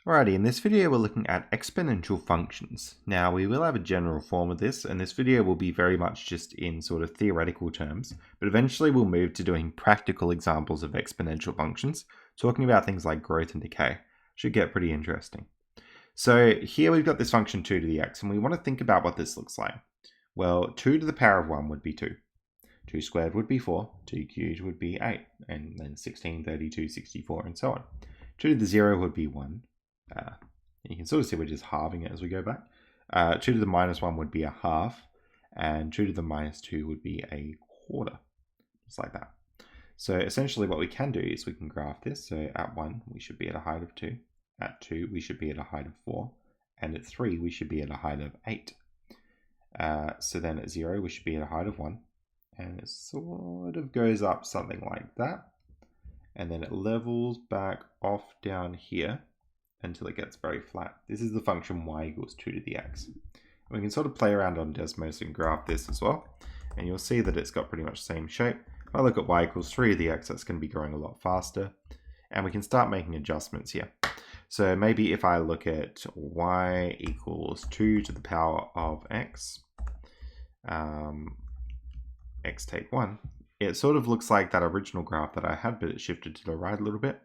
Alrighty, in this video we're looking at exponential functions. Now we will have a general form of this, and this video will be very much just in sort of theoretical terms, but eventually we'll move to doing practical examples of exponential functions, talking about things like growth and decay. Should get pretty interesting. So here we've got this function 2 to the x, and we want to think about what this looks like. Well, 2 to the power of 1 would be 2. 2 squared would be 4, 2 cubed would be 8, and then 16, 32, 64, and so on. 2 to the 0 would be 1. You can sort of see we're just halving it as we go back. 2 to the minus 1 would be a half, and 2 to the minus 2 would be a quarter, just like that. So essentially what we can do is we can graph this. So at 1, we should be at a height of 2. At 2, we should be at a height of 4. And at 3, we should be at a height of 8. So then at 0, we should be at a height of 1. And it sort of goes up something like that. And then it levels back off down here until it gets very flat. This is the function y equals 2 to the x. And we can sort of play around on Desmos and graph this as well. And you'll see that it's got pretty much the same shape. If I look at y equals 3 to the x, that's going to be growing a lot faster. And we can start making adjustments here. So maybe if I look at y equals 2 to the power of x, x take 1, it sort of looks like that original graph that I had, but it shifted to the right a little bit.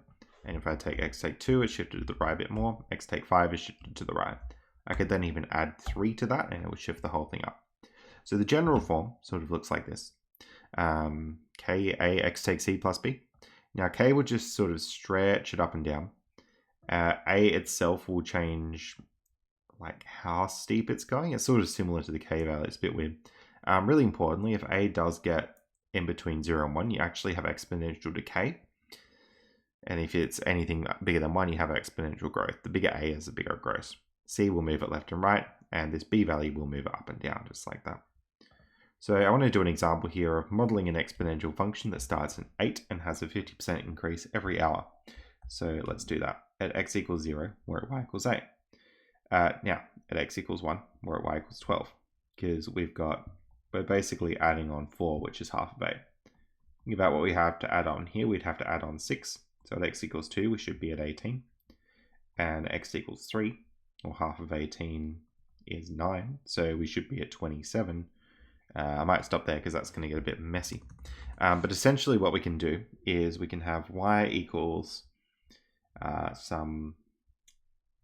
And if I take x take 2, it's shifted to the right a bit more. X take 5 is shifted to the right. I could then even add 3 to that, and it would shift the whole thing up. So the general form sort of looks like this. K, A, x take c plus b. Now K would just sort of stretch it up and down. A itself will change like how steep it's going. It's sort of similar to the K value. It's a bit weird. Really importantly, if A does get in between 0 and 1, you actually have exponential decay. And if it's anything bigger than 1, you have exponential growth. The bigger A is the bigger growth. C will move it left and right, and this B value will move it up and down, just like that. So I want to do an example here of modeling an exponential function that starts at 8 and has a 50% increase every hour. So let's do that. At x equals 0, we're at y equals 8. Now, at x equals 1, we're at y equals 12. Because we're basically adding on 4, which is half of 8. Think about what we have to add on here. We'd have to add on 6. So at x equals 2, we should be at 18. And x equals 3, or half of 18 is 9. So we should be at 27. I might stop there because that's going to get a bit messy. But essentially what we can do is we can have y equals some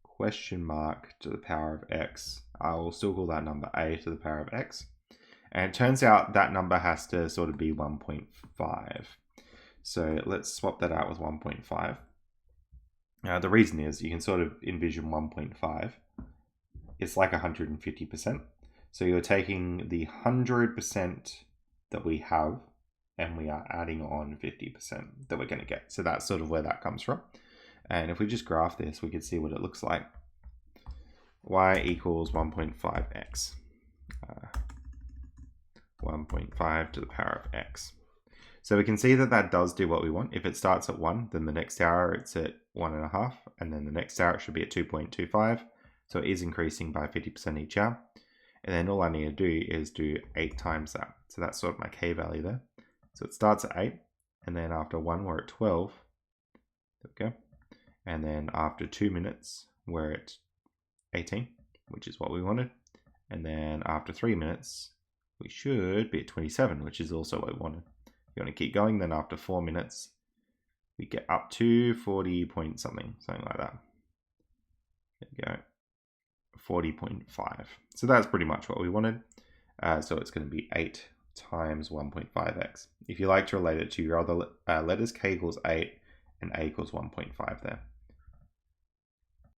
question mark to the power of x. I will still call that number a to the power of x. And it turns out that number has to sort of be 1.5. So let's swap that out with 1.5. The reason is you can sort of envision 1.5. It's like 150%. So you're taking the 100% that we have and we are adding on 50% that we're going to get. So that's sort of where that comes from. And if we just graph this, we can see what it looks like. Y equals 1.5x. 1.5 to the power of x. So we can see that that does do what we want. If it starts at 1, then the next hour it's at 1.5, and then the next hour it should be at 2.25. So it is increasing by 50% each hour. And then all I need to do is do 8 times that. So that's sort of my K value there. So it starts at 8, and then after 1 we're at 12. There we go. And then after 2 minutes we're at 18, which is what we wanted. And then after 3 minutes we should be at 27, which is also what we wanted. You want to keep going, then after 4 minutes, we get up to 40 point something like that. There we go, 40.5. So that's pretty much what we wanted. So it's going to be 8 times 1.5x. If you like to relate it to your other letters, k equals 8 and a equals 1.5 there.